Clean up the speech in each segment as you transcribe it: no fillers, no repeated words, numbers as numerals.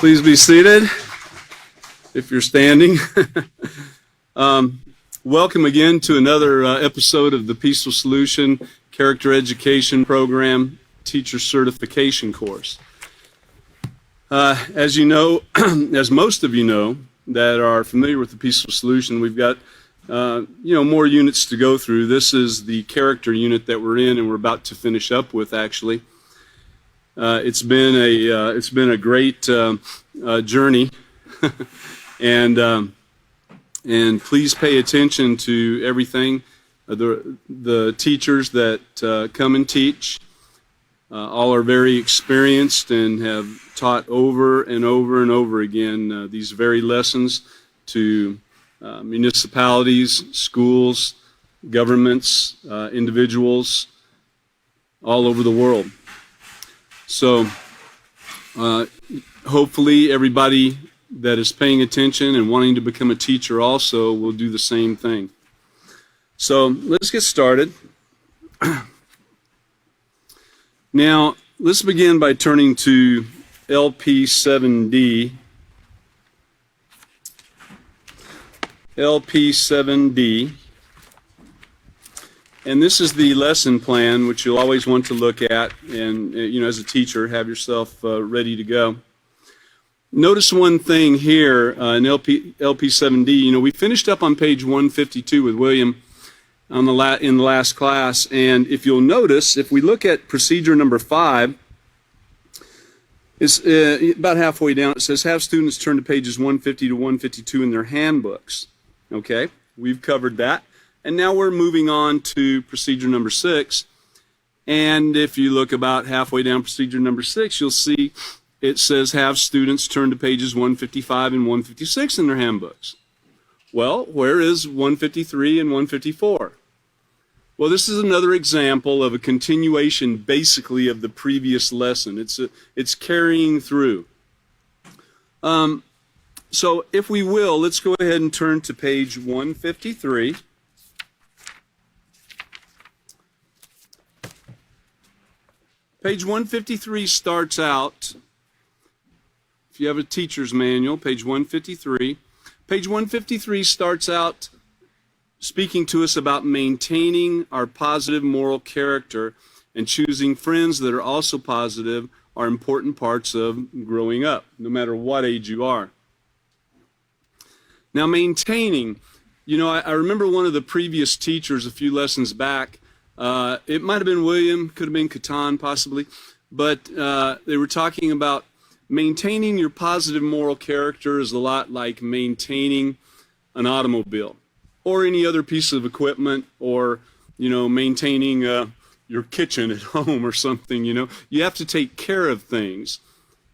Please be seated if you're standing. Welcome again to another episode of the Peaceful Solution Character Education Program Teacher Certification Course. As you know, as most of you know that are familiar with the Peaceful Solution, we've got more units to go through. This is the character unit that we're in, and we're about to finish up with, actually. It's been a great journey, and please pay attention to everything. The teachers that come and teach all are very experienced and have taught over and over and over again these very lessons to municipalities, schools, governments, individuals all over the world. So hopefully everybody that is paying attention and wanting to become a teacher also will do the same thing. So let's get started. Now, let's begin by turning to LP7D. LP7D. And this is the lesson plan, which you'll always want to look at, and as a teacher, have yourself ready to go. Notice one thing here in LP7D. We finished up on page 152 with William in the last class, and if you'll notice, if we look at procedure number 5, it's about halfway down. It says, have students turn to pages 150 to 152 in their handbooks. Okay, we've covered that. And now we're moving on to procedure number 6. And if you look about halfway down procedure number 6, you'll see it says have students turn to pages 155 and 156 in their handbooks. Well, where is 153 and 154? Well, this is another example of a continuation basically of the previous lesson. It's carrying through. So if we will, let's go ahead and turn to page 153. Page 153 starts out, if you have a teacher's manual, page 153. Page 153 starts out speaking to us about maintaining our positive moral character, and choosing friends that are also positive are important parts of growing up, no matter what age you are. Now, maintaining, I remember one of the previous teachers a few lessons back. It might have been William, could have been Catan possibly, but they were talking about maintaining your positive moral character is a lot like maintaining an automobile or any other piece of equipment, or maintaining your kitchen at home or something. You have to take care of things.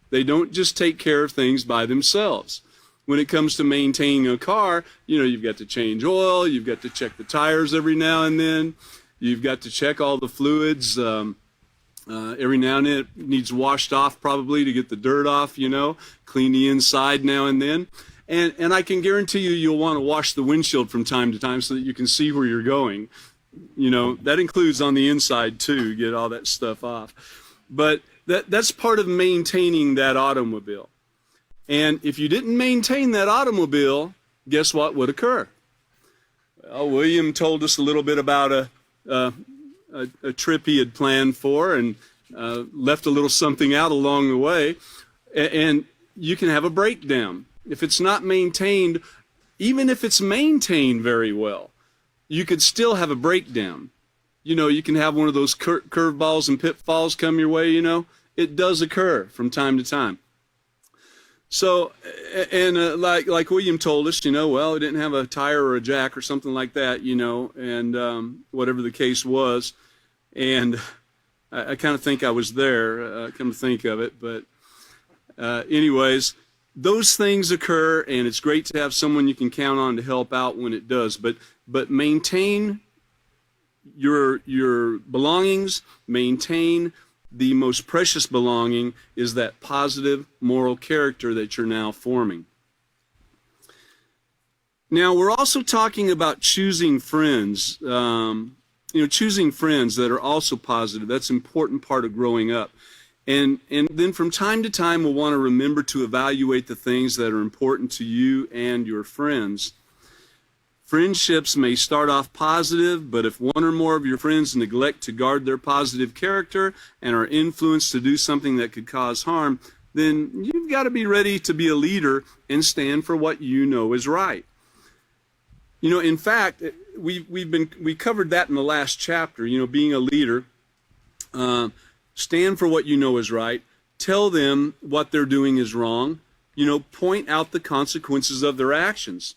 They don't just take care of things by themselves. When it comes to maintaining a car, you've got to change oil, you've got to check the tires every now and then. You've got to check all the fluids. Every now and then it needs washed off probably to get the dirt off, clean the inside now and then. And I can guarantee you'll want to wash the windshield from time to time so that you can see where you're going. That includes on the inside too, get all that stuff off. But that's part of maintaining that automobile. And if you didn't maintain that automobile, guess what would occur? Well, William told us a little bit about a trip he had planned for, and left a little something out along the way, and you can have a breakdown. If it's not maintained, even if it's maintained very well, you could still have a breakdown. You can have one of those curveballs and pitfalls come your way, It does occur from time to time. So, and like William told us, well, it didn't have a tire or a jack or something like that, and whatever the case was. And I kind of think I was there, come to think of it. But anyways, those things occur, and it's great to have someone you can count on to help out when it does. But maintain your belongings, maintain the most precious belonging is that positive moral character that you're now forming. Now, we're also talking about choosing friends. Choosing friends that are also positive. That's an important part of growing up. And then from time to time, we'll want to remember to evaluate the things that are important to you and your friends. Friendships may start off positive, but if one or more of your friends neglect to guard their positive character and are influenced to do something that could cause harm, then you've got to be ready to be a leader and stand for what you know is right. You know, in fact, we covered that in the last chapter, you know, being a leader. Stand for what you know is right. Tell them what they're doing is wrong. You know, point out the consequences of their actions.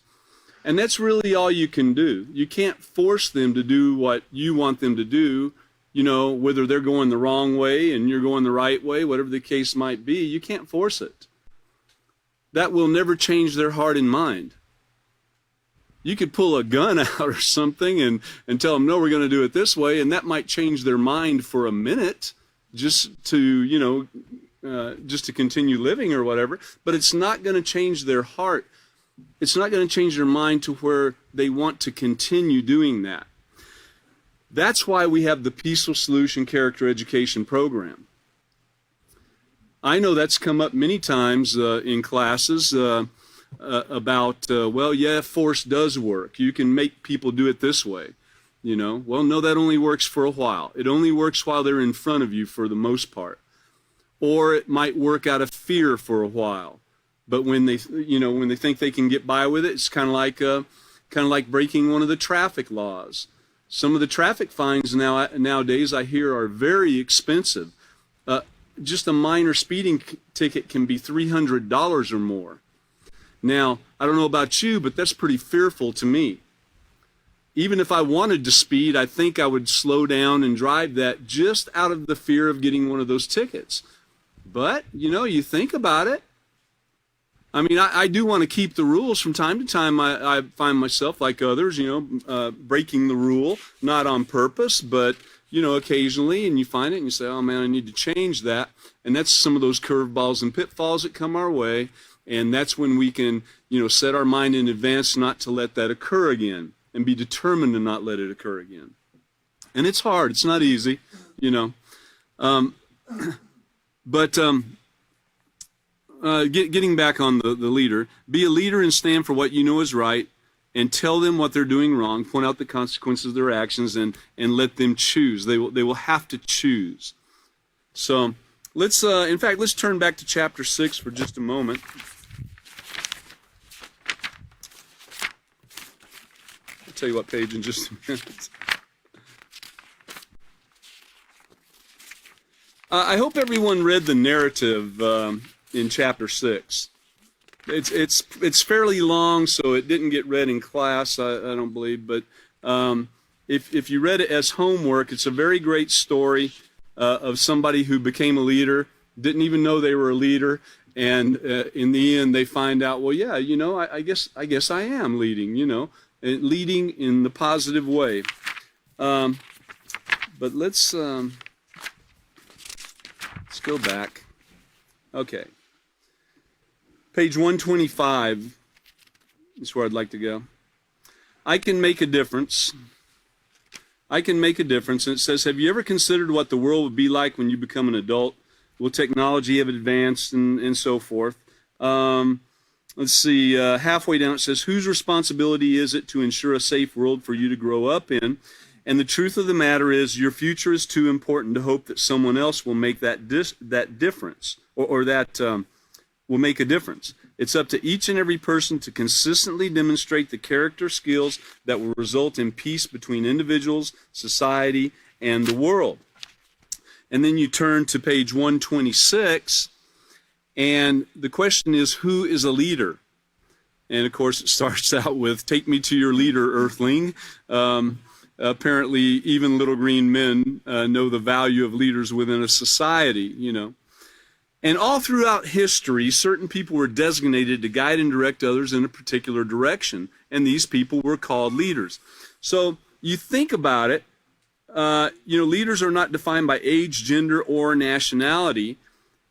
And that's really all you can do. You can't force them to do what you want them to do, you know, whether they're going the wrong way and you're going the right way, whatever the case might be. You can't force it. That will never change their heart and mind. You could pull a gun out or something and tell them, no, we're going to do it this way, and that might change their mind for a minute just to, you know, just to continue living or whatever, but it's not going to change their heart. It's not going to change their mind to where they want to continue doing that. That's why we have the Peaceful Solution Character Education Program. I know that's come up many times in classes about, well, yeah, force does work. You can make people do it this way. You know, well, no, that only works for a while. It only works while they're in front of you for the most part. Or it might work out of fear for a while. But when they, you know, when they think they can get by with it, it's kind of like breaking one of the traffic laws. Some of the traffic fines nowadays I hear are very expensive. Just a minor speeding ticket can be $300 or more. Now, I don't know about you, but that's pretty fearful to me. Even if I wanted to speed, I think I would slow down and drive that just out of the fear of getting one of those tickets. But, you know, you think about it. I mean, I do want to keep the rules. From time to time, I find myself, like others, you know, breaking the rule, not on purpose, but, you know, occasionally, and you find it and you say, oh, man, I need to change that. And that's some of those curveballs and pitfalls that come our way. And that's when we can, you know, set our mind in advance not to let that occur again and be determined to not let it occur again. And it's hard. It's not easy, you know. Getting back on the leader, be a leader and stand for what you know is right and tell them what they're doing wrong, point out the consequences of their actions, and let them choose. They will have to choose. So let's, in fact, let's turn back to chapter 6 for just a moment. I'll tell you what page in just a minute. I hope everyone read the narrative in chapter 6. It's fairly long, so it didn't get read in class, I don't believe, but if you read it as homework, it's a very great story of somebody who became a leader, didn't even know they were a leader, and in the end they find out, well, yeah, you know, I guess I am leading, you know, leading in the positive way. But let's go back. Okay. Page 125 is where I'd like to go. I can make a difference. I can make a difference. And it says, have you ever considered what the world would be like when you become an adult? Will technology have advanced and so forth? Let's see, halfway down it says, whose responsibility is it to ensure a safe world for you to grow up in? And the truth of the matter is, your future is too important to hope that someone else will make that difference, or that will make a difference. It's up to each and every person to consistently demonstrate the character skills that will result in peace between individuals, society, and the world. And then you turn to page 126, and the question is, who is a leader? And of course, it starts out with, take me to your leader, earthling. Apparently, even little green men know the value of leaders within a society, you know. And all throughout history, certain people were designated to guide and direct others in a particular direction, and these people were called leaders. So you think about it, you know, leaders are not defined by age, gender, or nationality,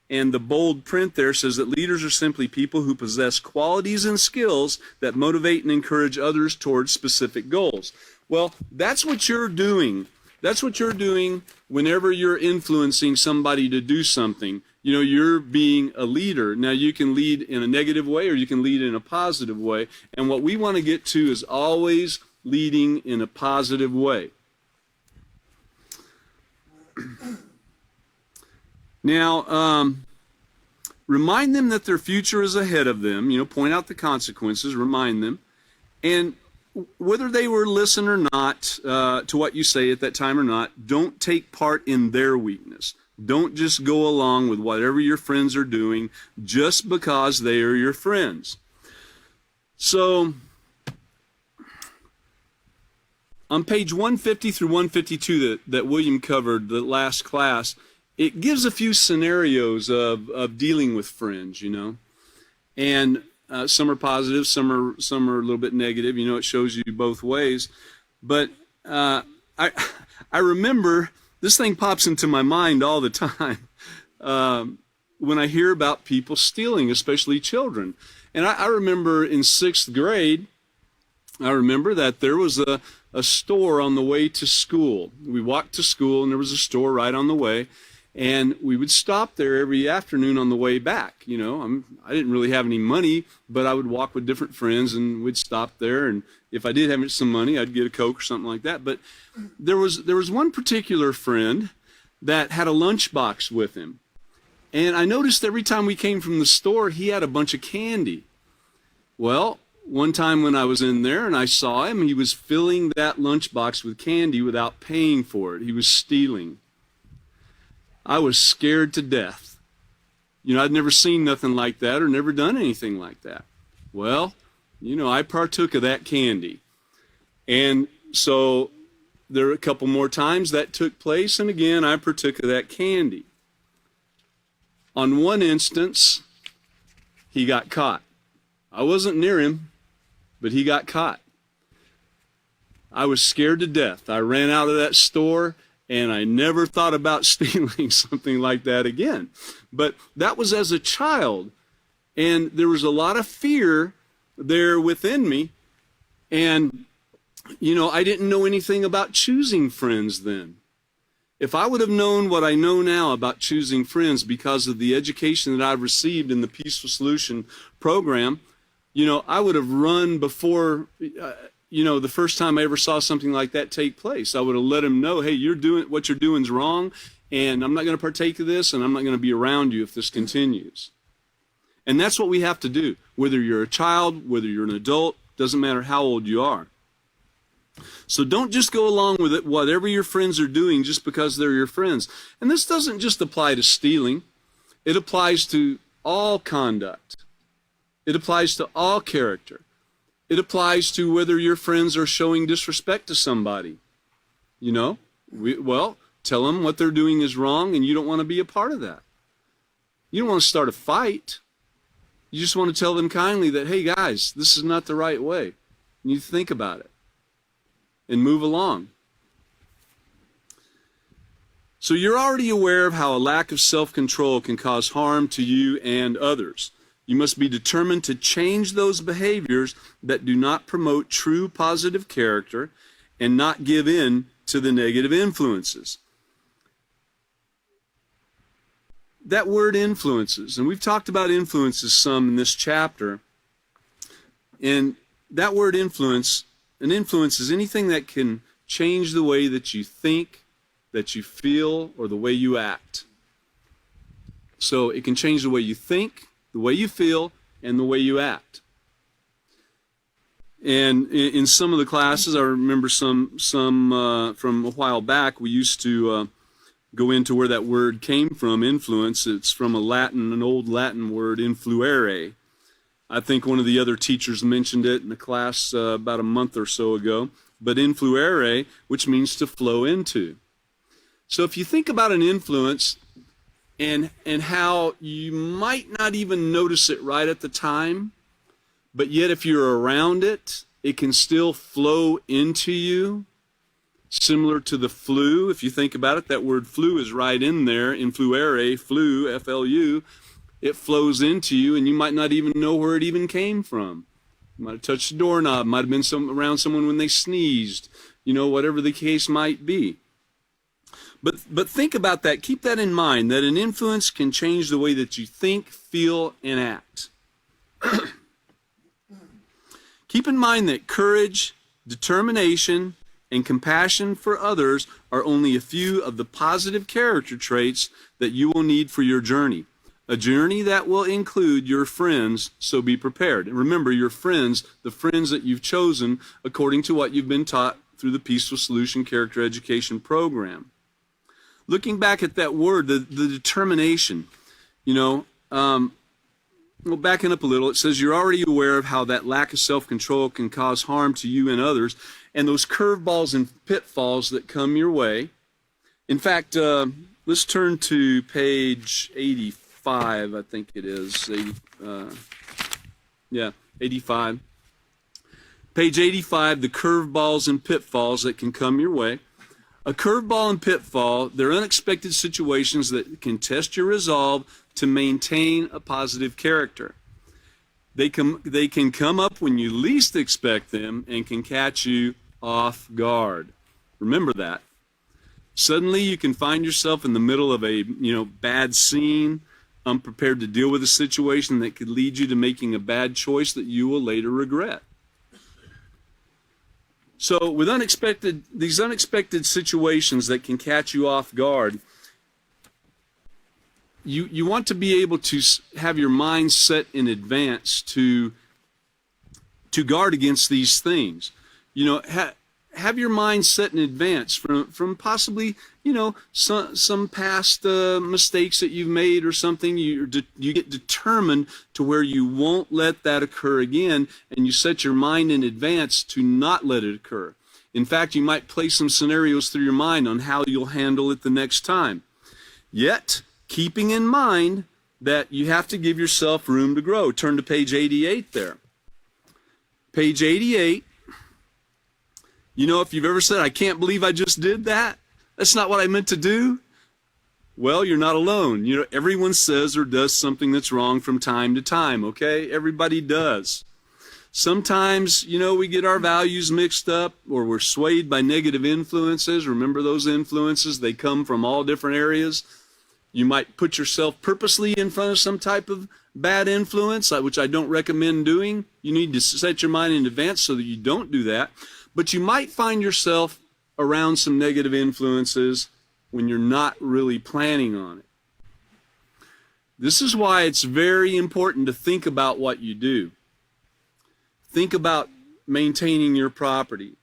and the bold print there says that leaders are simply people who possess qualities and skills that motivate and encourage others towards specific goals. Well, that's what you're doing That's what you're doing whenever you're influencing somebody to do something. You know, you're being a leader. Now, you can lead in a negative way or you can lead in a positive way. And what we want to get to is always leading in a positive way. Now, remind them that their future is ahead of them. You know, point out the consequences, remind them. And whether they were listen or not to what you say at that time or not, don't take part in their weakness. Don't just go along with whatever your friends are doing just because they are your friends. So, on page 150 through 152 that William covered the last class, it gives a few scenarios of dealing with friends, you know. And some are positive, some are a little bit negative. You know, it shows you both ways. But I remember, this thing pops into my mind all the time when I hear about people stealing, especially children. And I remember in 6th grade, I remember that there was a store on the way to school. We walked to school and there was a store right on the way. And we would stop there every afternoon on the way back. You know, I didn't really have any money, but I would walk with different friends and we'd stop there. And if I did have some money, I'd get a Coke or something like that. But there was one particular friend that had a lunchbox with him. And I noticed every time we came from the store, he had a bunch of candy. Well, one time when I was in there and I saw him, he was filling that lunchbox with candy without paying for it. He was stealing. I was scared to death. You know, I'd never seen nothing like that or never done anything like that. Well, you know, I partook of that candy. And so there were a couple more times that took place, and again, I partook of that candy. On one instance, he got caught. I wasn't near him, but he got caught. I was scared to death. I ran out of that store, and I never thought about stealing something like that again. But that was as a child. And there was a lot of fear there within me. And, you know, I didn't know anything about choosing friends then. If I would have known what I know now about choosing friends because of the education that I've received in the Peaceful Solution program, you know, I would have run before... you know, the first time I ever saw something like that take place. I would have let him know, hey, what you're doing is wrong, and I'm not going to partake of this, and I'm not going to be around you if this continues. And that's what we have to do. Whether you're a child, whether you're an adult, doesn't matter how old you are. So don't just go along with it, whatever your friends are doing, just because they're your friends. And this doesn't just apply to stealing. It applies to all conduct. It applies to all character. It applies to whether your friends are showing disrespect to somebody. You know, well, tell them what they're doing is wrong and you don't want to be a part of that. You don't want to start a fight. You just want to tell them kindly that, hey guys, this is not the right way. You need to think about it and move along. So you're already aware of how a lack of self-control can cause harm to you and others. You must be determined to change those behaviors that do not promote true positive character and not give in to the negative influences. That word influences, and we've talked about influences some in this chapter, and that word influence, an influence is anything that can change the way that you think, that you feel, or the way you act. So it can change the way you think, the way you feel, and the way you act. And in some of the classes, I remember some from a while back, we used to go into where that word came from, influence. It's from an old Latin word, influere. I think one of the other teachers mentioned it in the class about a month or so ago. But influere, which means to flow into. So if you think about an influence, and how you might not even notice it right at the time, but yet if you're around it, it can still flow into you, similar to the flu. If you think about it, that word flu is right in there, influere, flu, F-L-U. It flows into you, and you might not even know where it even came from. You might have touched the doorknob, might have been around someone when they sneezed, you know, whatever the case might be. But think about that. Keep that in mind, that an influence can change the way that you think, feel, and act. Keep in mind that courage, determination, and compassion for others are only a few of the positive character traits that you will need for your journey. A journey that will include your friends, so be prepared. And remember, your friends, the friends that you've chosen according to what you've been taught through the Peaceful Solution Character Education Program. Looking back at that word, the determination, well, backing up a little, it says you're already aware of how that lack of self-control can cause harm to you and others, and those curveballs and pitfalls that come your way. In fact, let's turn to page 85, I think it is. 85. Page 85, the curveballs and pitfalls that can come your way. A curveball and pitfall, they're unexpected situations that can test your resolve to maintain a positive character. They can come up when you least expect them and can catch you off guard. Remember that. Suddenly you can find yourself in the middle of a bad scene, unprepared to deal with a situation that could lead you to making a bad choice that you will later regret. So with these unexpected situations that can catch you off guard, you want to be able to have your mind set in advance to guard against these things. Have your mind set in advance from possibly some past mistakes that you've made or something. You get determined to where you won't let that occur again, and you set your mind in advance to not let it occur. In fact, you might play some scenarios through your mind on how you'll handle it the next time. Yet, keeping in mind that you have to give yourself room to grow. Turn to page 88 there. Page 88. If you've ever said, I can't believe I just did that, that's not what I meant to do, well, you're not alone. Everyone says or does something that's wrong from time to time, okay? Everybody does. Sometimes, we get our values mixed up, or we're swayed by negative influences. Remember those influences? They come from all different areas. You might put yourself purposely in front of some type of bad influence, which I don't recommend doing. You need to set your mind in advance so that you don't do that. But you might find yourself around some negative influences when you're not really planning on it. This is why it's very important to think about what you do. Think about maintaining your property.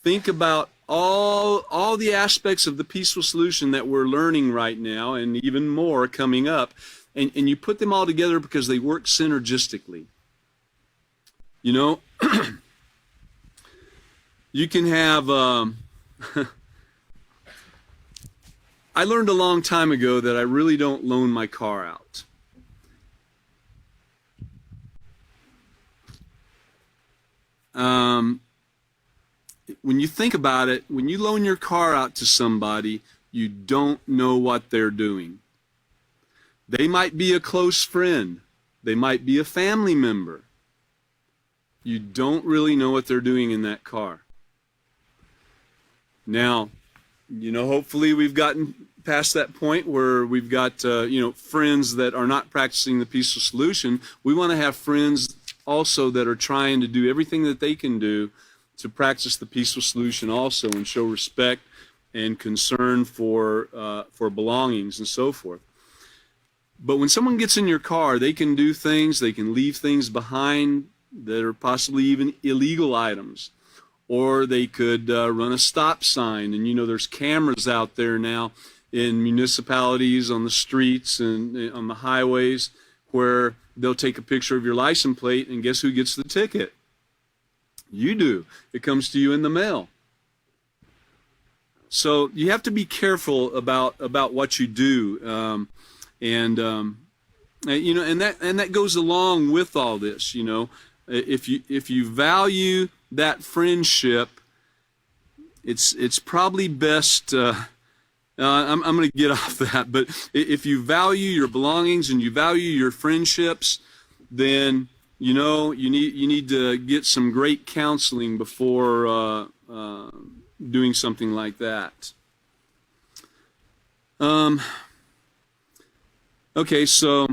Think about all the aspects of the peaceful solution that we're learning right now, and even more coming up, and you put them all together because they work synergistically. You can have, I learned a long time ago that I really don't loan my car out. When you think about it, when you loan your car out to somebody, you don't know what they're doing. They might be a close friend. They might be a family member. You don't really know what they're doing in that car. Now, hopefully we've gotten past that point where we've got, friends that are not practicing the peaceful solution. We want to have friends also that are trying to do everything that they can do to practice the peaceful solution also, and show respect and concern for belongings and so forth. But when someone gets in your car, they can do things, they can leave things behind that are possibly even illegal items. Or they could run a stop sign, and there's cameras out there now in municipalities, on the streets and on the highways, where they'll take a picture of your license plate, and guess who gets the ticket? You do. It comes to you in the mail. So you have to be careful about what you do, and that goes along with all this. If you value that friendship, it's probably best. I'm going to get off that, but if you value your belongings and you value your friendships, then you need to get some great counseling before doing something like that. Um, okay, so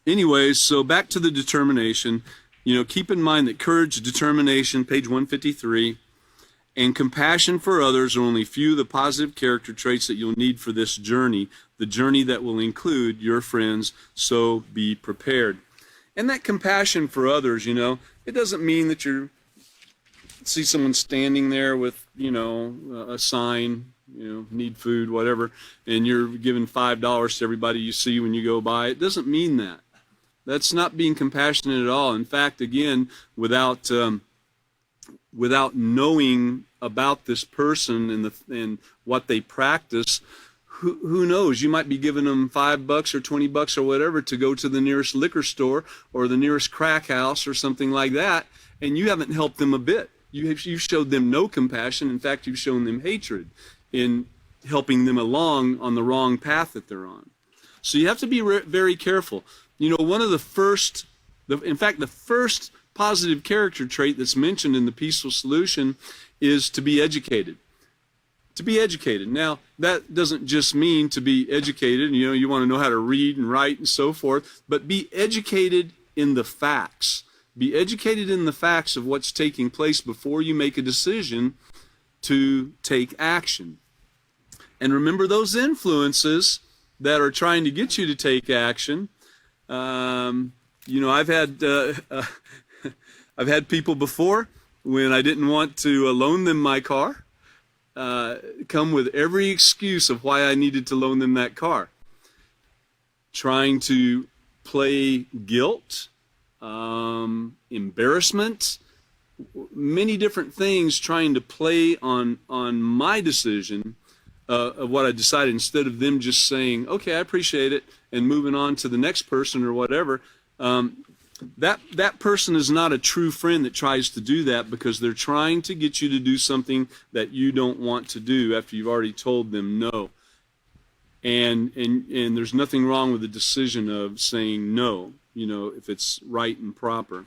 anyways, so back to the determination. Keep in mind that courage, determination, page 153, and compassion for others are only few of the positive character traits that you'll need for this journey, the journey that will include your friends, so be prepared. And that compassion for others, it doesn't mean that you see someone standing there with, a sign, need food, whatever, and you're giving $5 to everybody you see when you go by. It doesn't mean that. That's not being compassionate at all. In fact, again, without knowing about this person and what they practice, who knows? You might be giving them $5 or $20 or whatever to go to the nearest liquor store or the nearest crack house or something like that, and you haven't helped them a bit. You've showed them no compassion. In fact, you've shown them hatred in helping them along on the wrong path that they're on. So you have to be very careful. One of the first positive character trait that's mentioned in the Peaceful Solution is to be educated. To be educated. Now, that doesn't just mean to be educated, you want to know how to read and write and so forth, but be educated in the facts. Be educated in the facts of what's taking place before you make a decision to take action. And remember those influences that are trying to get you to take action. I've had people before, when I didn't want to loan them my car, come with every excuse of why I needed to loan them that car. Trying to play guilt, embarrassment, many different things, trying to play on my decision of what I decided, instead of them just saying, okay, I appreciate it, and moving on to the next person or whatever. That person is not a true friend that tries to do that, because they're trying to get you to do something that you don't want to do after you've already told them no. And there's nothing wrong with the decision of saying no, if it's right and proper.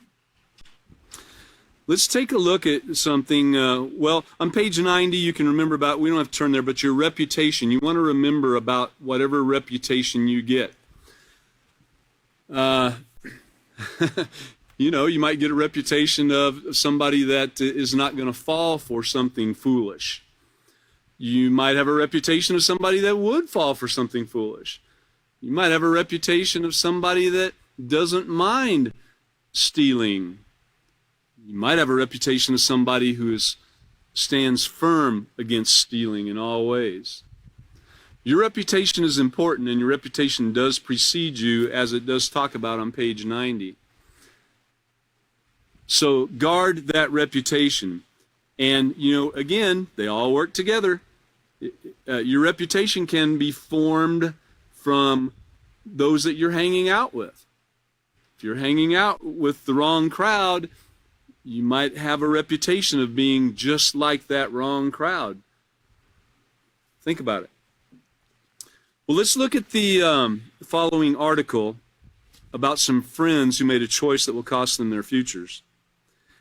Let's take a look at something. On page 90, you can remember about, we don't have to turn there, but your reputation. You want to remember about whatever reputation you get. You might get a reputation of somebody that is not going to fall for something foolish. You might have a reputation of somebody that would fall for something foolish. You might have a reputation of somebody that doesn't mind stealing. You might have a reputation of somebody who stands firm against stealing in all ways. Your reputation is important, and your reputation does precede you, as it does talk about on page 90. So guard that reputation. And, again, they all work together. Your reputation can be formed from those that you're hanging out with. If you're hanging out with the wrong crowd, you might have a reputation of being just like that wrong crowd. Think about it. Well, let's look at the following article about some friends who made a choice that will cost them their futures.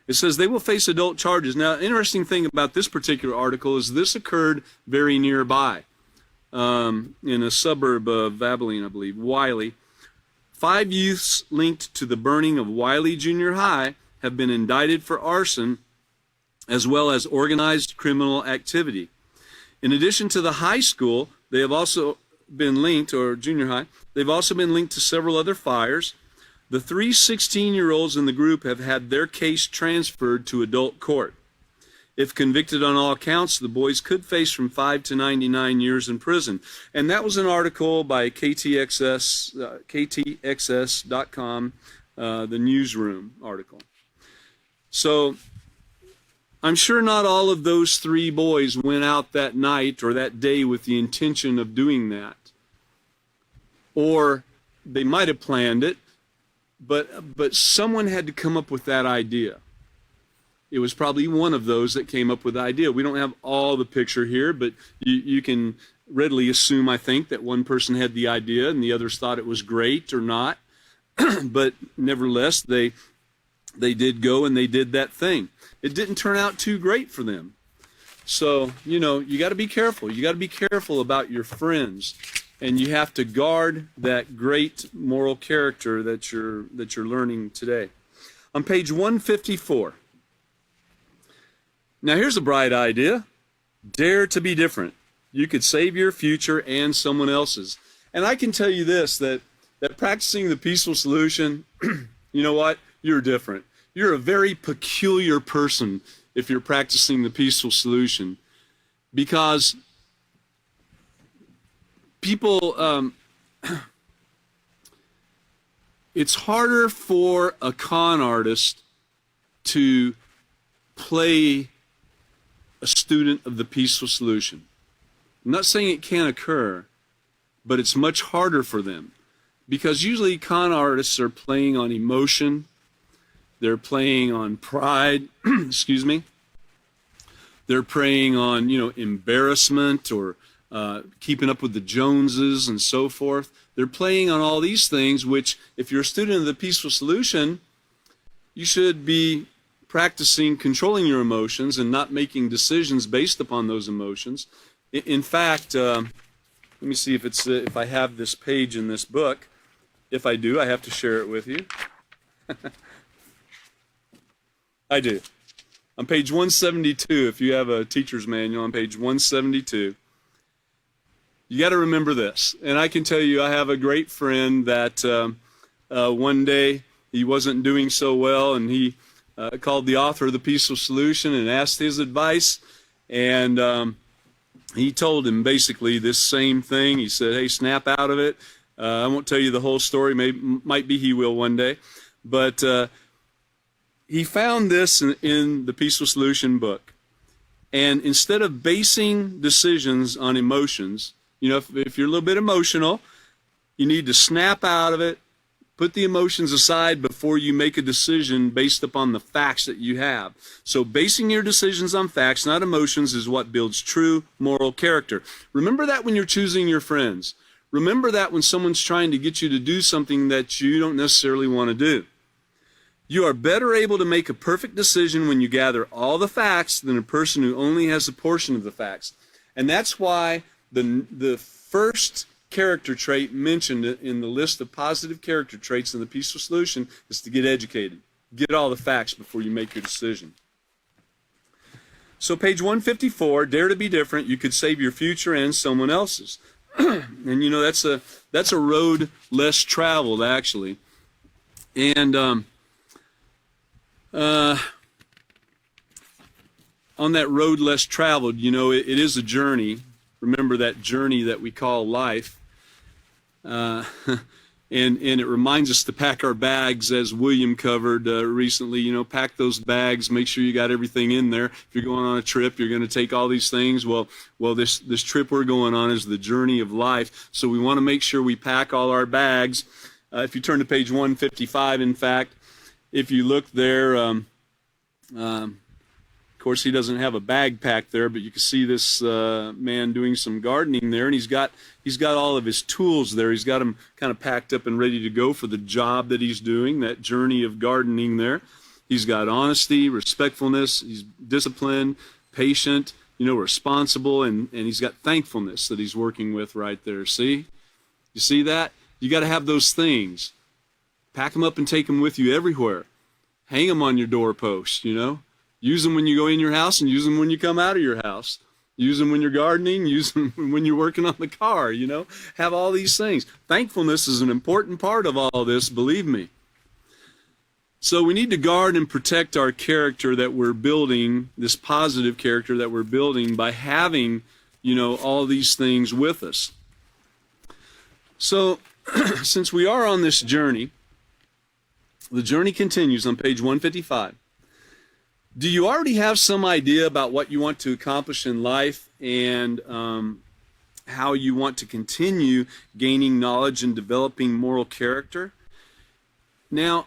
It says they will face adult charges. Now, interesting thing about this particular article is this occurred very nearby, in a suburb of Abilene, I believe, Wiley. 5 youths linked to the burning of Wiley Junior High have been indicted for arson, as well as organized criminal activity. In addition to the high school, they have also been linked, or junior high, they've also been linked to several other fires. The 3 16-year-olds in the group have had their case transferred to adult court. If convicted on all counts, the boys could face from 5 to 99 years in prison. And that was an article by KTXS.com, the newsroom article. So I'm sure not all of those 3 boys went out that night or that day with the intention of doing that. Or they might have planned it, but someone had to come up with that idea. It was probably one of those that came up with the idea. We don't have all the picture here, but you can readily assume, I think, that one person had the idea and the others thought it was great or not. But nevertheless, they did go and they did that thing. It didn't turn out too great for them. So, you got to be careful. You got to be careful about your friends, and you have to guard that great moral character that you're learning today. On page 154. Now, here's a bright idea. Dare to be different. You could save your future and someone else's. And I can tell you this, that practicing the peaceful solution, you know what? You're different. You're a very peculiar person if you're practicing the peaceful solution, because people, it's harder for a con artist to play a student of the peaceful solution. I'm not saying it can't occur, but it's much harder for them, because usually con artists are playing on emotion. They're playing on pride, excuse me. They're preying on, embarrassment or keeping up with the Joneses and so forth. They're playing on all these things, which, if you're a student of the peaceful solution, you should be practicing controlling your emotions and not making decisions based upon those emotions. In fact, let me see if I have this page in this book. If I do, I have to share it with you. I do. On page 172, if you have a teacher's manual, on page 172, you got to remember this. And I can tell you, I have a great friend that one day he wasn't doing so well, and he called the author of The Peaceful Solution and asked his advice. And he told him basically this same thing. He said, hey, snap out of it. I won't tell you the whole story. Might be he will one day. But he found this in the Peaceful Solution book. And instead of basing decisions on emotions, if you're a little bit emotional, you need to snap out of it, put the emotions aside before you make a decision based upon the facts that you have. So basing your decisions on facts, not emotions, is what builds true moral character. Remember that when you're choosing your friends. Remember that when someone's trying to get you to do something that you don't necessarily want to do. You are better able to make a perfect decision when you gather all the facts than a person who only has a portion of the facts. And that's why the first character trait mentioned in the list of positive character traits in the Peaceful Solution is to get educated. Get all the facts before you make your decision. So page 154, dare to be different. You could save your future and someone else's. And that's a road less traveled, actually. And on that road less traveled, it is a journey. Remember that journey that we call life. And it reminds us to pack our bags, as William covered recently. Pack those bags, make sure you got everything in there. If you're going on a trip, you're going to take all these things. Well, this trip we're going on is the journey of life, so we want to make sure we pack all our bags. If you turn to page 155, in fact, if you look there, of course, he doesn't have a bag packed there, but you can see this man doing some gardening there, and he's got all of his tools there. He's got them kind of packed up and ready to go for the job that he's doing, that journey of gardening there. He's got honesty, respectfulness, he's disciplined, patient, responsible, and he's got thankfulness that he's working with right there. See? You see that? You got to have those things. Pack them up and take them with you everywhere. Hang them on your doorpost, Use them when you go in your house and use them when you come out of your house. Use them when you're gardening, use them when you're working on the car, Have all these things. Thankfulness is an important part of all this, believe me. So we need to guard and protect our character that we're building, this positive character that we're building, by having, all these things with us. So since we are on this journey, the journey continues on page 155. Do you already have some idea about what you want to accomplish in life and how you want to continue gaining knowledge and developing moral character? Now,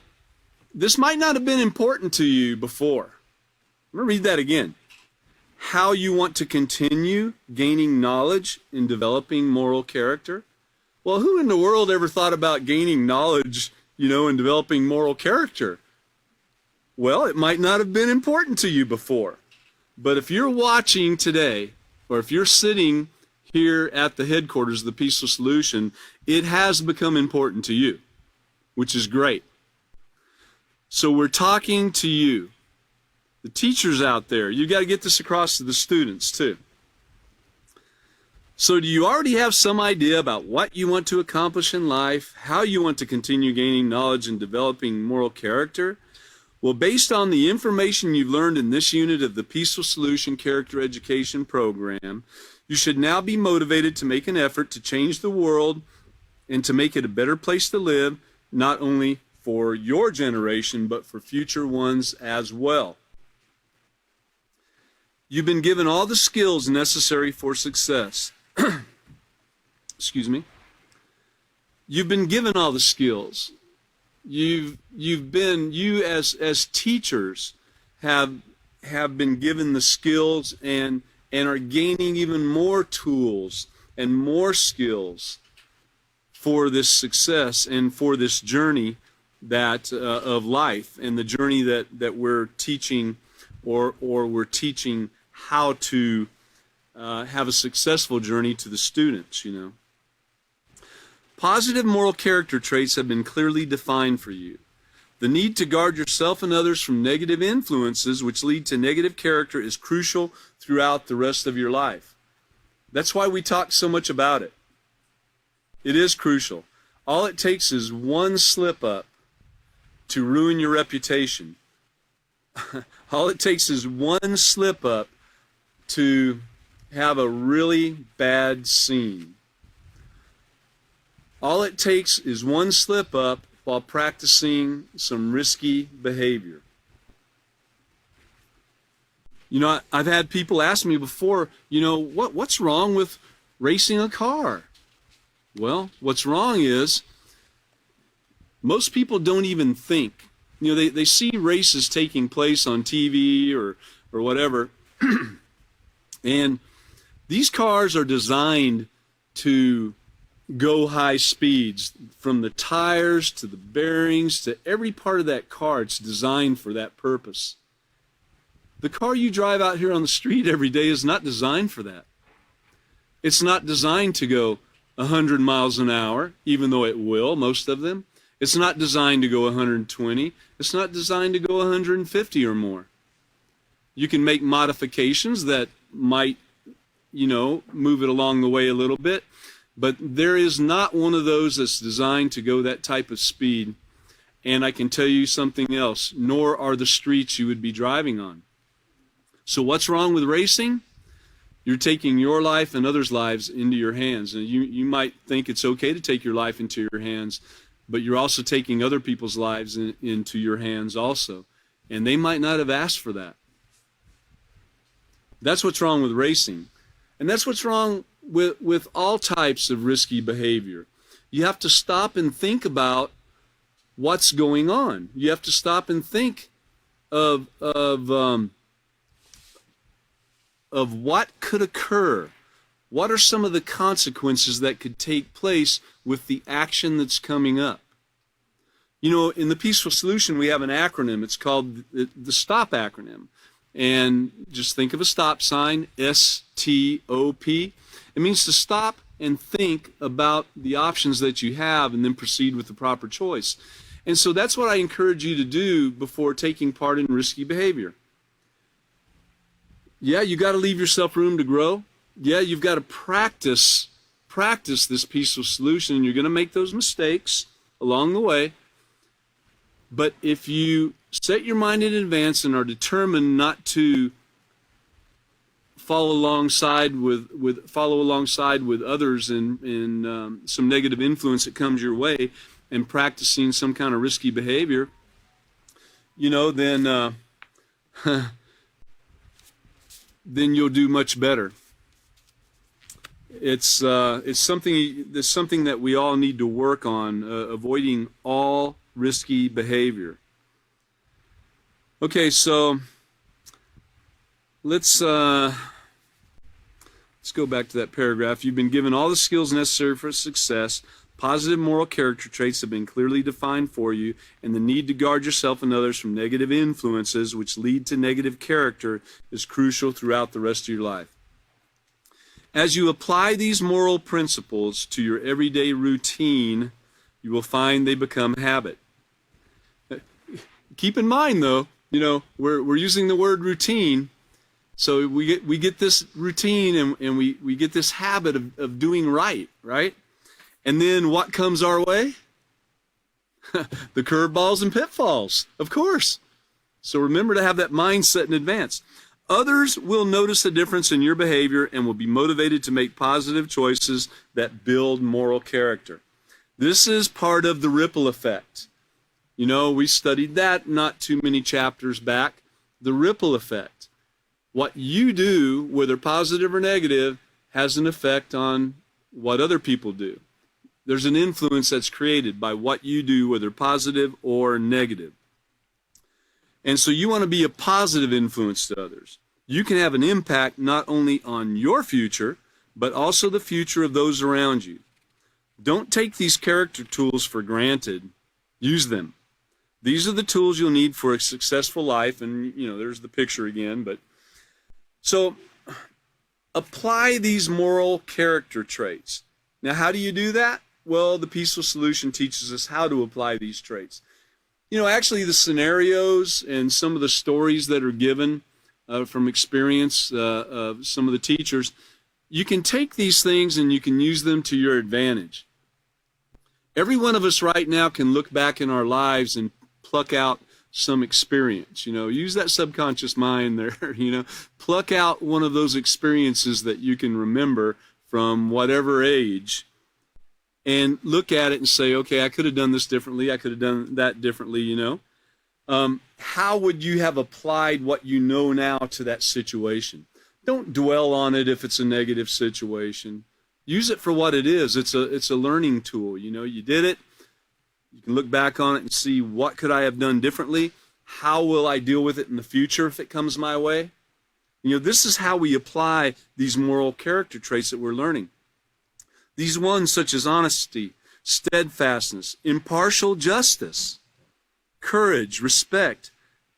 this might not have been important to you before. I'm going to read that again. How you want to continue gaining knowledge and developing moral character? Well, who in the world ever thought about gaining knowledge, and developing moral character? Well, it might not have been important to you before. But if you're watching today, or if you're sitting here at the headquarters of the Peaceful Solution, it has become important to you, which is great. So we're talking to you, the teachers out there. You got to get this across to the students too. So do you already have some idea about what you want to accomplish in life, how you want to continue gaining knowledge and developing moral character? Well, based on the information you've learned in this unit of the Peaceful Solution Character Education Program, you should now be motivated to make an effort to change the world and to make it a better place to live, not only for your generation, but for future ones as well. You've been given all the skills necessary for success. Excuse me. You've been given all the skills. You as teachers have been given the skills and are gaining even more tools and more skills for this success and for this journey that of life, and the journey that we're teaching, or we're teaching how to have a successful journey to the students, you know. Positive moral character traits have been clearly defined for you. The need to guard yourself and others from negative influences which lead to negative character is crucial throughout the rest of your life. That's why we talk so much about it. It is crucial. All it takes is one slip up to ruin your reputation. All it takes is one slip up to have a really bad scene. All it takes is one slip up while practicing some risky behavior. You know, I've had people ask me before, you know, what's wrong with racing a car? Well, what's wrong is most people don't even think. You know, they see races taking place on TV or whatever, and these cars are designed to go high speeds, from the tires to the bearings to every part of that car. It's designed for that purpose. The car you drive out here on the street every day is not designed for that. It's not designed to go 100 miles an hour, even though it will, most of them. It's not designed to go 120. It's not designed to go 150 or more. You can make modifications that might, you know, move it along the way a little bit, but there is not one of those that's designed to go that type of speed. And I can tell you something else, nor are the streets you would be driving on. So what's wrong with racing? You're taking your life and others' lives into your hands. And you might think it's okay to take your life into your hands, but you're also taking other people's lives into your hands also. And they might not have asked for that. That's what's wrong with racing. And that's what's wrong with all types of risky behavior. You have to stop and think about what's going on. You have to stop and think of what could occur. What are some of the consequences that could take place with the action that's coming up? You know, in the Peaceful Solution, we have an acronym. It's called the STOP acronym. And just think of a stop sign, S-T-O-P. It means to stop and think about the options that you have and then proceed with the proper choice. And so that's what I encourage you to do before taking part in risky behavior. Yeah, you got to leave yourself room to grow. Yeah, you've got to practice this Peaceful Solution, and you're going to make those mistakes along the way. But if you set your mind in advance and are determined not to follow alongside with others in some negative influence that comes your way, and practicing some kind of risky behavior, you know, then then you'll do much better. It's something that we all need to work on, avoiding all risky behavior. Okay, so let's go back to that paragraph. You've been given all the skills necessary for success. Positive moral character traits have been clearly defined for you, and the need to guard yourself and others from negative influences which lead to negative character is crucial throughout the rest of your life. As you apply these moral principles to your everyday routine, you will find they become habit. Keep in mind, though, we're using the word routine. So we get this routine and we get this habit of doing right? And then what comes our way? The curveballs and pitfalls, of course. So remember to have that mindset in advance. Others will notice a difference in your behavior and will be motivated to make positive choices that build moral character. This is part of the ripple effect. We studied that not too many chapters back. The ripple effect. What you do, whether positive or negative, has an effect on what other people do. There's an influence that's created by what you do, whether positive or negative. And so you want to be a positive influence to others. You can have an impact not only on your future, but also the future of those around you. Don't take these character tools for granted. Use them. These are the tools you'll need for a successful life. And, there's the picture again. So apply these moral character traits. Now, how do you do that? Well, the Peaceful Solution teaches us how to apply these traits. Actually, the scenarios and some of the stories that are given from experience of some of the teachers, you can take these things and you can use them to your advantage. Every one of us right now can look back in our lives and pluck out some experience. Use that subconscious mind there, pluck out one of those experiences that you can remember from whatever age, and look at it and say, okay, I could have done this differently. I could have done that differently, How would you have applied what you know now to that situation? Don't dwell on it if it's a negative situation. Use it for what it is. It's a learning tool. You did it. You can look back on it and see, what could I have done differently? How will I deal with it in the future if it comes my way? This is how we apply these moral character traits that we're learning. These ones such as honesty, steadfastness, impartial justice, courage, respect,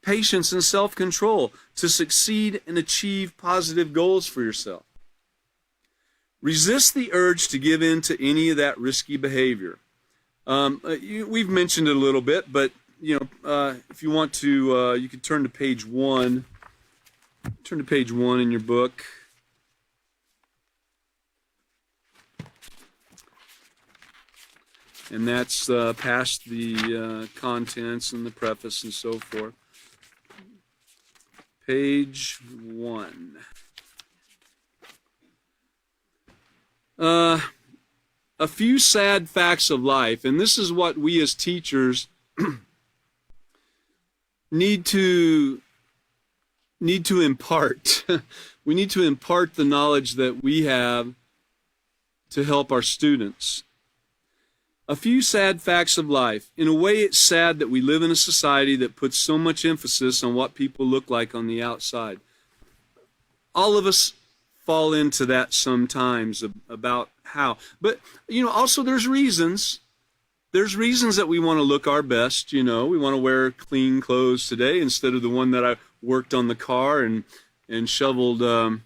patience, and self-control to succeed and achieve positive goals for yourself. Resist the urge to give in to any of that risky behavior. We've mentioned it a little bit, but if you want to, you can turn to page 1. Turn to page 1 in your book. And that's past the contents and the preface and so forth. Page 1. A few sad facts of life, and this is what we as teachers need to impart. We need to impart the knowledge that we have to help our students. A few sad facts of life. In a way, it's sad that we live in a society that puts so much emphasis on what people look like on the outside. All of us fall into that sometimes about how. But, also there's reasons. There's reasons that we want to look our best, We want to wear clean clothes today instead of the one that I worked on the car and shoveled a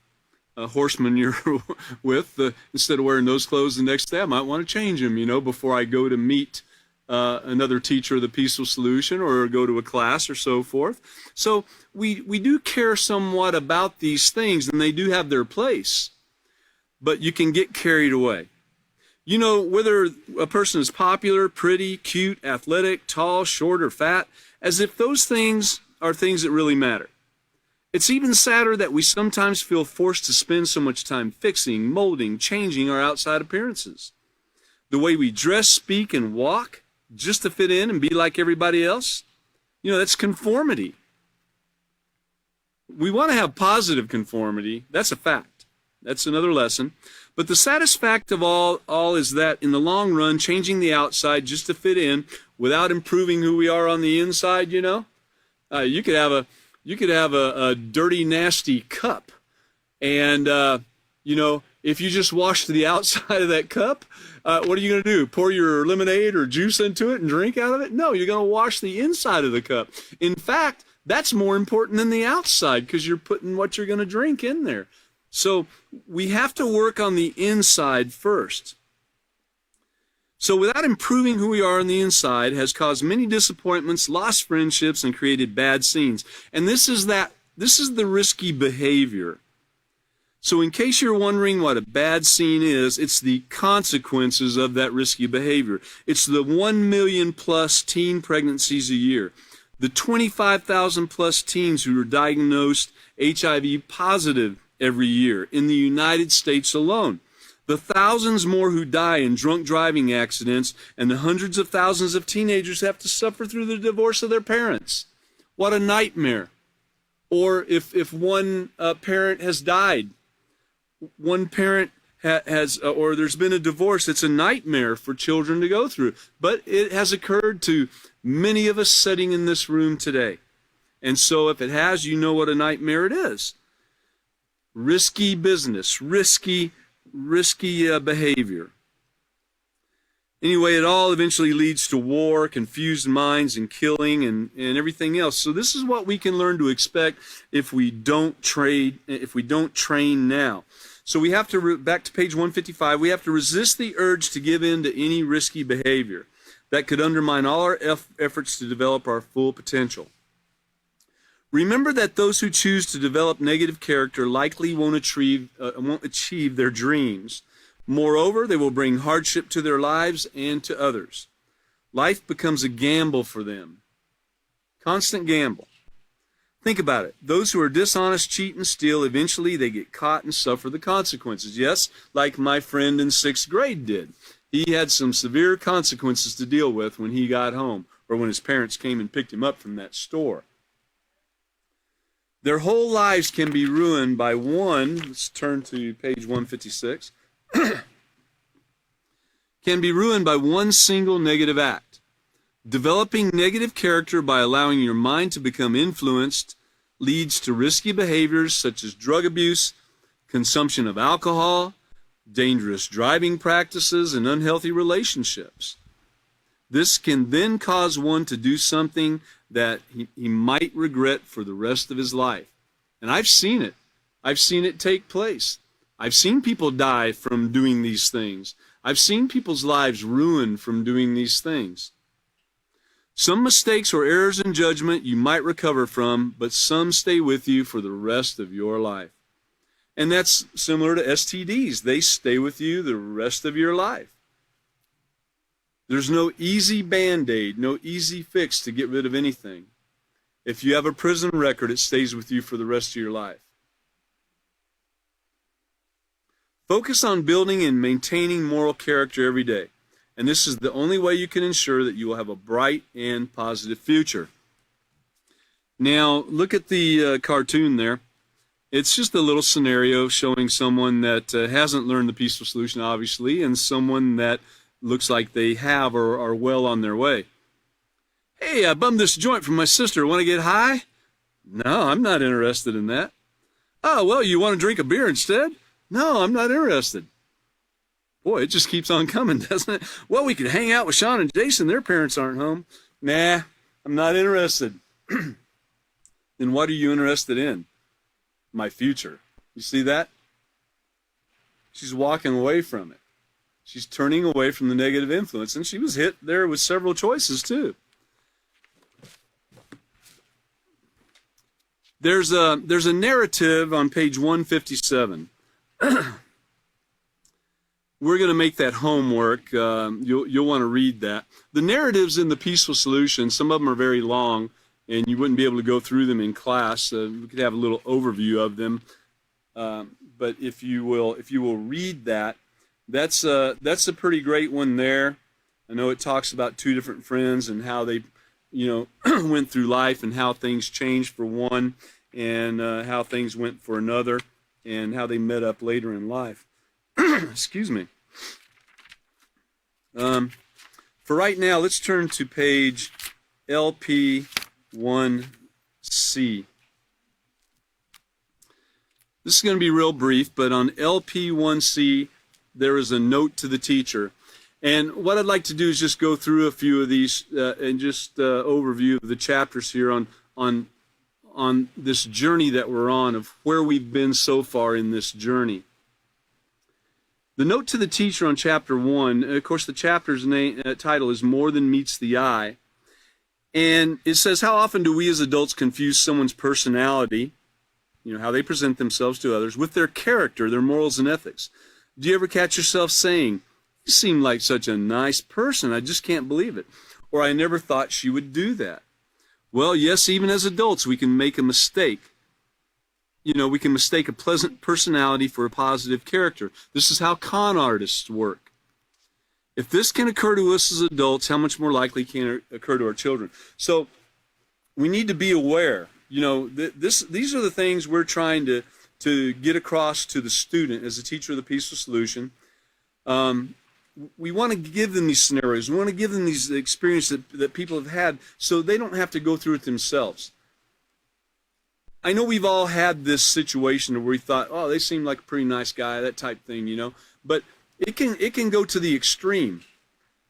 horse manure with. Instead of wearing those clothes the next day, I might want to change them, before I go to meet another teacher of the Peaceful Solution or go to a class or so forth. So we do care somewhat about these things, and they do have their place, but you can get carried away. Whether a person is popular, pretty, cute, athletic, tall, short, or fat, as if those things are things that really matter. It's even sadder that we sometimes feel forced to spend so much time fixing, molding, changing our outside appearances. The way we dress, speak, and walk just to fit in and be like everybody else, that's conformity. We want to have positive conformity. That's a fact. That's another lesson. But the saddest fact of all is that in the long run, changing the outside just to fit in without improving who we are on the inside, you could have a dirty, nasty cup, and If you just wash the outside of that cup, what are you going to do? Pour your lemonade or juice into it and drink out of it? No, you're going to wash the inside of the cup. In fact, that's more important than the outside because you're putting what you're going to drink in there. So we have to work on the inside first. So without improving who we are on the inside has caused many disappointments, lost friendships, and created bad scenes. And this is the risky behavior. So in case you're wondering what a bad scene is, it's the consequences of that risky behavior. It's the 1 million plus teen pregnancies a year, the 25,000 plus teens who are diagnosed HIV positive every year in the United States alone, the thousands more who die in drunk driving accidents, and the hundreds of thousands of teenagers who have to suffer through the divorce of their parents. What a nightmare. Or if one parent has died, one parent has, or there's been a divorce, it's a nightmare for children to go through. But it has occurred to many of us sitting in this room today. And so if it has, you know what a nightmare it is. Risky business, risky behavior. Anyway, it all eventually leads to war, confused minds, and killing, and everything else. So this is what we can learn to expect if we don't train now. So we have to, back to page 155, we have to resist the urge to give in to any risky behavior that could undermine all our efforts to develop our full potential. Remember that those who choose to develop negative character likely won't achieve their dreams. Moreover, they will bring hardship to their lives and to others. Life becomes a gamble for them. Constant gamble. Think about it. Those who are dishonest, cheat, and steal, eventually they get caught and suffer the consequences. Yes, like my friend in 6th grade did. He had some severe consequences to deal with when he got home, or when his parents came and picked him up from that store. Their whole lives can be ruined by one, let's turn to page 156, can be ruined by one single negative act. Developing negative character by allowing your mind to become influenced leads to risky behaviors such as drug abuse, consumption of alcohol, dangerous driving practices, and unhealthy relationships. This can then cause one to do something that he might regret for the rest of his life. And I've seen it. I've seen it take place. I've seen people die from doing these things. I've seen people's lives ruined from doing these things. Some mistakes or errors in judgment you might recover from, but some stay with you for the rest of your life. And that's similar to STDs. They stay with you the rest of your life. There's no easy Band-Aid, no easy fix to get rid of anything. If you have a prison record, it stays with you for the rest of your life. Focus on building and maintaining moral character every day. And this is the only way you can ensure that you will have a bright and positive future. Now, look at the cartoon there. It's just a little scenario showing someone that hasn't learned the peaceful solution, obviously, and someone that looks like they have or are well on their way. Hey, I bummed this joint from my sister. Want to get high? No, I'm not interested in that. Oh, well, you want to drink a beer instead? No, I'm not interested. Boy, it just keeps on coming, doesn't it? Well, we could hang out with Sean and Jason. Their parents aren't home. Nah, I'm not interested. Then what are you interested in? My future. You see that? She's walking away from it. She's turning away from the negative influence, and she was hit there with several choices too. There's a narrative on page 157. We're going to make that homework. You'll want to read that. The narratives in the Peaceful Solution, some of them are very long, and you wouldn't be able to go through them in class. We could have a little overview of them. But if you will read that, that's a pretty great one there. I know it talks about two different friends and how they, went through life and how things changed for one and how things went for another and how they met up later in life. Excuse me. For right now, let's turn to page LP1C. This is going to be real brief, but on LP1C, there is a note to the teacher. And what I'd like to do is just go through a few of these and just overview of the chapters here on this journey that we're on, of where we've been so far in this journey. The note to the teacher on chapter 1, of course the chapter's title is More Than Meets the Eye. And it says, how often do we as adults confuse someone's personality, how they present themselves to others, with their character, their morals and ethics? Do you ever catch yourself saying, you seem like such a nice person, I just can't believe it. Or I never thought she would do that. Well, yes, even as adults, we can make a mistake. We can mistake a pleasant personality for a positive character. This is how con artists work. If this can occur to us as adults, how much more likely can it occur to our children? So we need to be aware. These are the things we're trying to get across to the student as a teacher of the Peaceful Solution. We want to give them these scenarios. We want to give them these experiences that people have had so they don't have to go through it themselves. I know we've all had this situation where we thought, oh, they seem like a pretty nice guy, that type thing, But it can go to the extreme.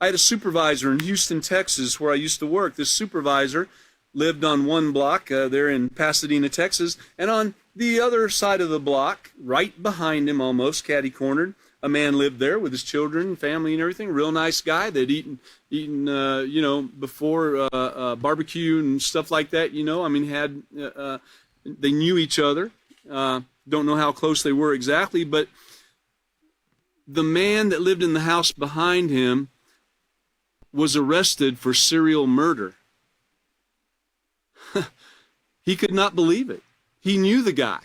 I had a supervisor in Houston, Texas, where I used to work. This supervisor lived on one block there in Pasadena, Texas, and on the other side of the block, right behind him, almost catty-cornered, a man lived there with his children, family, and everything. Real nice guy. They'd eaten before barbecue and stuff like that. They knew each other. Don't know how close they were exactly, but the man that lived in the house behind him was arrested for serial murder. He could not believe it. He knew the guy.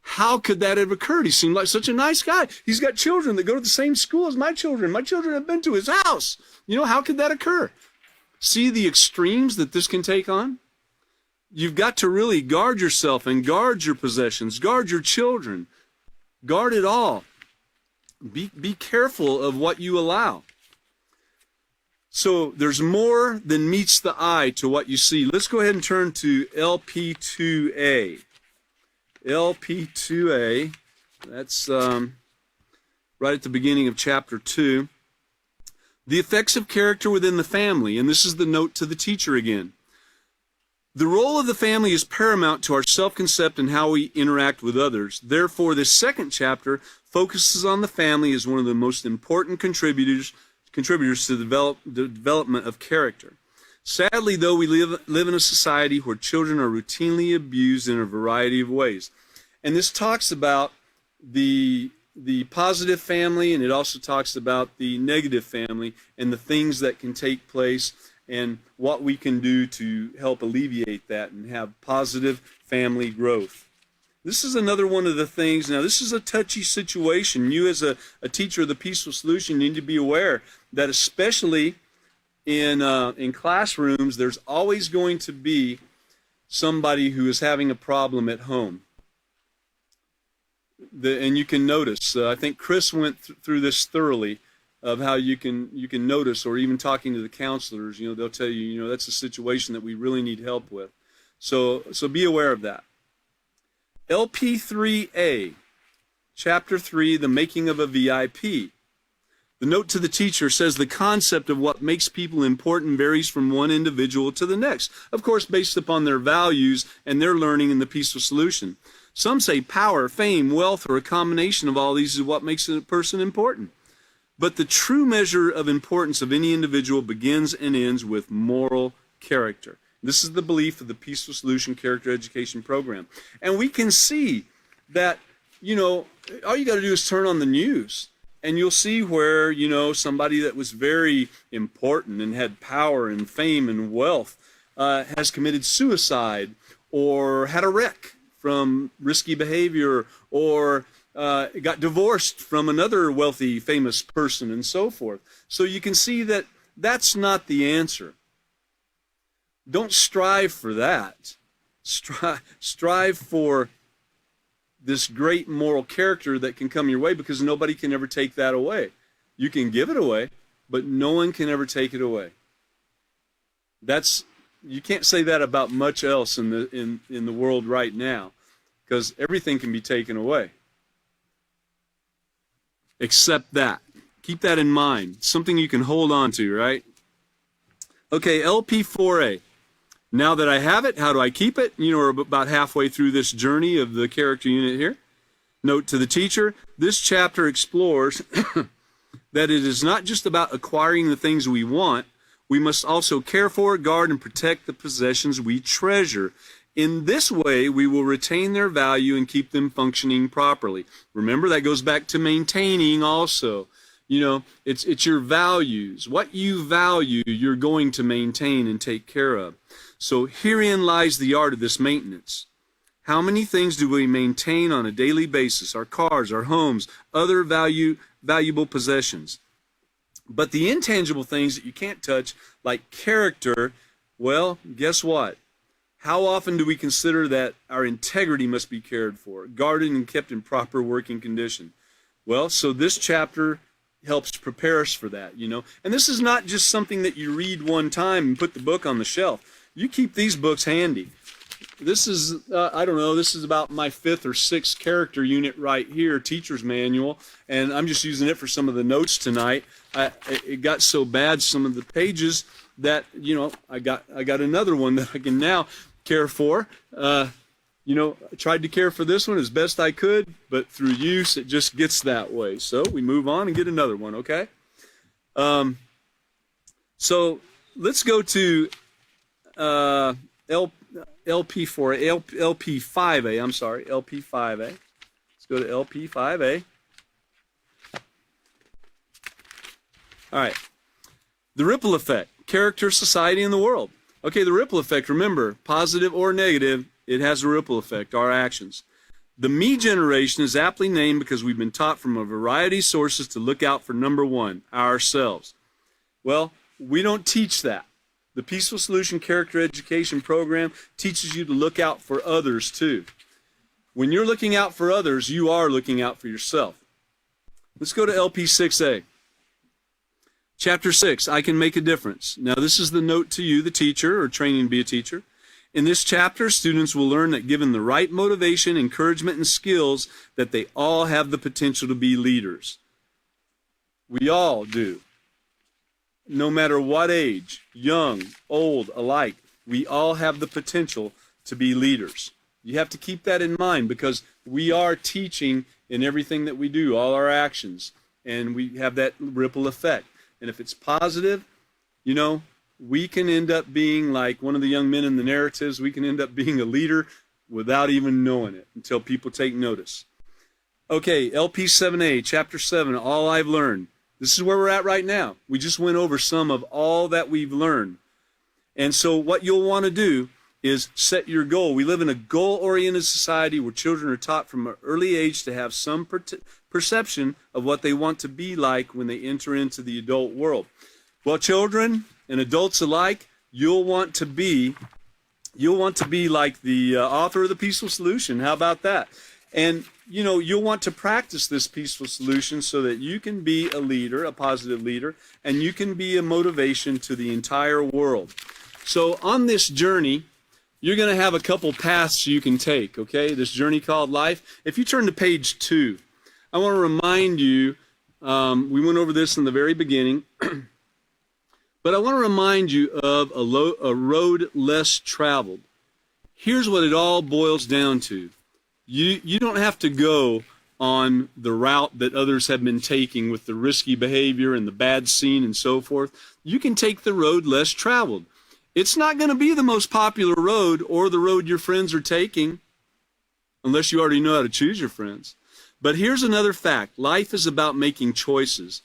How could that have occurred? He seemed like such a nice guy. He's got children that go to the same school as my children. My children have been to his house. How could that occur? See the extremes that this can take on? You've got to really guard yourself and guard your possessions, guard your children, guard it all. Be careful of what you allow. So there's more than meets the eye to what you see. Let's go ahead and turn to LP2A. LP2A, that's right at the beginning of chapter 2. The effects of character within the family, and this is the note to the teacher again. The role of the family is paramount to our self-concept and how we interact with others. Therefore, this second chapter focuses on the family as one of the most important contributors to the development of character. Sadly, though, we live in a society where children are routinely abused in a variety of ways. And this talks about the positive family, and it also talks about the negative family and the things that can take place and what we can do to help alleviate that and have positive family growth. This is another one of the things. Now, this is a touchy situation. You as a teacher of the Peaceful Solution need to be aware that especially in classrooms, there's always going to be somebody who is having a problem at home. And you can notice, I think Chris went through this thoroughly, of how you can notice, or even talking to the counselors, they'll tell you, that's a situation that we really need help with. So be aware of that. LP3A, Chapter 3, The Making of a VIP. The note to the teacher says the concept of what makes people important varies from one individual to the next, of course based upon their values and their learning in the Peaceful Solution. Some say power, fame, wealth, or a combination of all these is what makes a person important. But the true measure of importance of any individual begins and ends with moral character. This is the belief of the Peaceful Solution Character Education Program. And we can see that, all you got to do is turn on the news, and you'll see where, somebody that was very important and had power and fame and wealth has committed suicide or had a wreck from risky behavior, or got divorced from another wealthy, famous person, and so forth. So you can see that that's not the answer. Don't strive for that. Strive for this great moral character that can come your way, because nobody can ever take that away. You can give it away, but no one can ever take it away. You can't say that about much else in the world right now, because everything can be taken away. Except that. Keep that in mind. Something you can hold on to, right? Okay, LP4A. Now that I have it, how do I keep it? You know, we're about halfway through this journey of the character unit here. Note to the teacher, this chapter explores that it is not just about acquiring the things we want, we must also care for, guard, and protect the possessions we treasure. In this way, we will retain their value and keep them functioning properly. Remember, that goes back to maintaining also. You know, it's your values. What you value, you're going to maintain and take care of. So herein lies the art of this maintenance. How many things do we maintain on a daily basis? Our cars, our homes, other valuable possessions. But the intangible things that you can't touch, like character, well, guess what? How often do we consider that our integrity must be cared for, guarded and kept in proper working condition? Well, so this chapter helps prepare us for that, you know. And this is not just something that you read one time and put the book on the shelf. You keep these books handy. This is, I don't know, this is about my 5th or 6th character unit right here, teacher's manual, and I'm just using it for some of the notes tonight. It got so bad, some of the pages, that, you know, I got another one that I can now care for. You know, I tried to care for this one as best I could, but through use, it just gets that way. So we move on and get another one, okay? So let's go to LP5A, I'm sorry, LP5A. Let's go to LP5A. All right. The ripple effect, character, society, and the world. Okay, the ripple effect, remember, positive or negative, it has a ripple effect, our actions. The me generation is aptly named because we've been taught from a variety of sources to look out for number one, ourselves. Well, we don't teach that. The Peaceful Solution Character Education Program teaches you to look out for others too. When you're looking out for others, you are looking out for yourself. Let's go to LP6A. Chapter 6, I Can Make a Difference. Now this is the note to you, the teacher, or training to be a teacher. In this chapter, students will learn that given the right motivation, encouragement, and skills, that they all have the potential to be leaders. We all do. No matter what age, young, old, alike, we all have the potential to be leaders. You have to keep that in mind because we are teaching in everything that we do, all our actions, and we have that ripple effect. And if it's positive, you know, we can end up being like one of the young men in the narratives. We can end up being a leader without even knowing it until people take notice. Okay, LP7A, Chapter 7, All I've Learned. This is where we're at right now. We just went over some of all that we've learned. And so what you'll want to do is set your goal. We live in a goal-oriented society where children are taught from an early age to have some perception of what they want to be like when they enter into the adult world. Well, children and adults alike, you'll want to be like the author of the Peaceful Solution. How about that? And, you know, you'll want to practice this peaceful solution so that you can be a leader, a positive leader, and you can be a motivation to the entire world. So on this journey, you're going to have a couple paths you can take, okay? This journey called life. If you turn to page 2, I want to remind you, we went over this in the very beginning, but I want to remind you of a road less traveled. Here's what it all boils down to. You don't have to go on the route that others have been taking with the risky behavior and the bad scene and so forth. You can take the road less traveled. It's not going to be the most popular road or the road your friends are taking, unless you already know how to choose your friends. But here's another fact. Life is about making choices.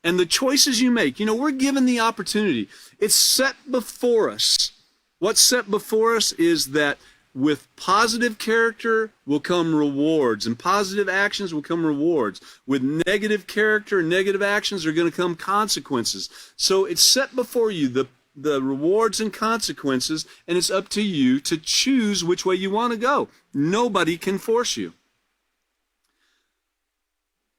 And the choices you make, you know, we're given the opportunity. It's set before us. What's set before us is that with positive character will come rewards, and positive actions will come rewards. With negative character and negative actions are going to come consequences. So it's set before you, the rewards and consequences, and it's up to you to choose which way you want to go. Nobody can force you.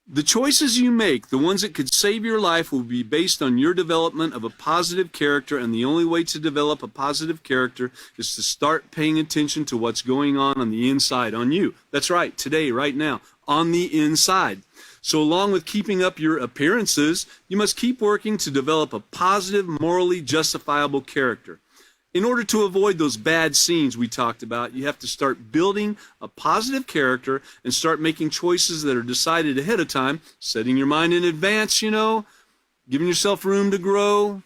The choices you make, the ones that could save your life, will be based on your development of a positive character, and the only way to develop a positive character is to start paying attention to what's going on the inside, on you. That's right, today, right now, on the inside. So along with keeping up your appearances, you must keep working to develop a positive, morally justifiable character. In order to avoid those bad scenes we talked about, you have to start building a positive character and start making choices that are decided ahead of time, setting your mind in advance, giving yourself room to grow,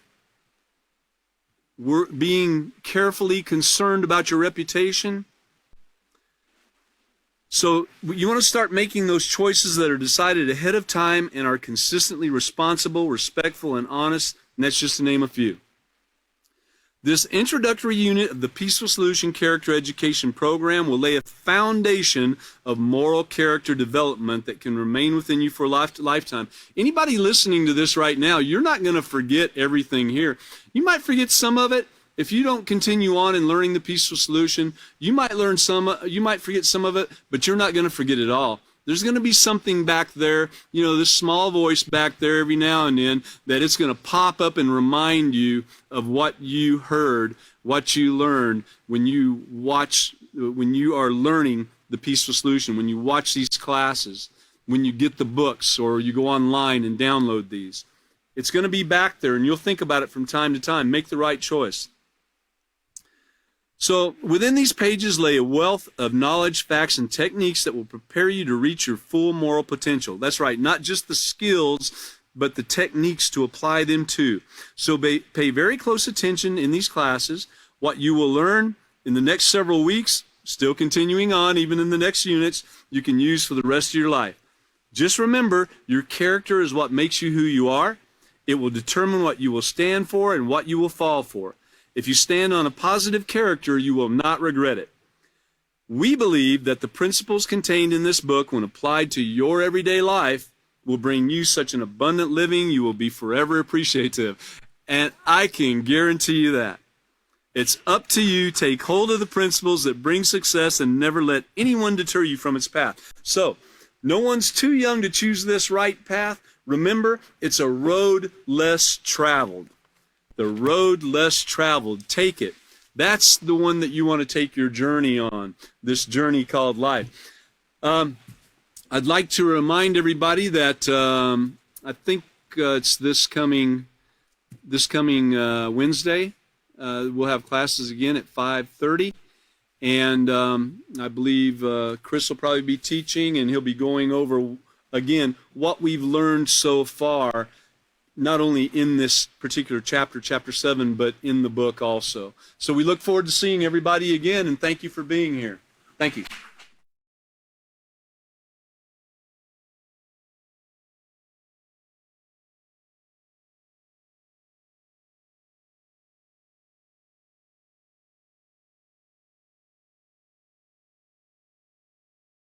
being carefully concerned about your reputation. So you want to start making those choices that are decided ahead of time and are consistently responsible, respectful, and honest, and that's just to name a few. This introductory unit of the Peaceful Solution Character Education Program will lay a foundation of moral character development that can remain within you for a lifetime. Anybody listening to this right now, you're not going to forget everything here. You might forget some of it. If you don't continue on in learning the Peaceful Solution, you might forget some of it, but you're not going to forget it all. There's going to be something back there, this small voice back there every now and then, that it's going to pop up and remind you of what you heard, what you learned when you are learning the Peaceful Solution, when you watch these classes, when you get the books or you go online and download these. It's going to be back there, and you'll think about it from time to time. Make the right choice. So within these pages lay a wealth of knowledge, facts, and techniques that will prepare you to reach your full moral potential. That's right, not just the skills, but the techniques to apply them to. So pay very close attention in these classes. What you will learn in the next several weeks, still continuing on, even in the next units, you can use for the rest of your life. Just remember, your character is what makes you who you are. It will determine what you will stand for and what you will fall for. If you stand on a positive character, you will not regret it. We believe that the principles contained in this book, when applied to your everyday life, will bring you such an abundant living you will be forever appreciative. And I can guarantee you that. It's up to you. Take hold of the principles that bring success and never let anyone deter you from its path. So, no one's too young to choose this right path. Remember, it's a road less traveled. The road less traveled. Take it. That's the one that you want to take your journey on, this journey called life. I'd like to remind everybody that I think it's this coming Wednesday. We'll have classes again at 5:30. And I believe Chris will probably be teaching, and he'll be going over, again, what we've learned so far, not only in this particular chapter, chapter 7, but in the book also. So we look forward to seeing everybody again, and thank you for being here. Thank you.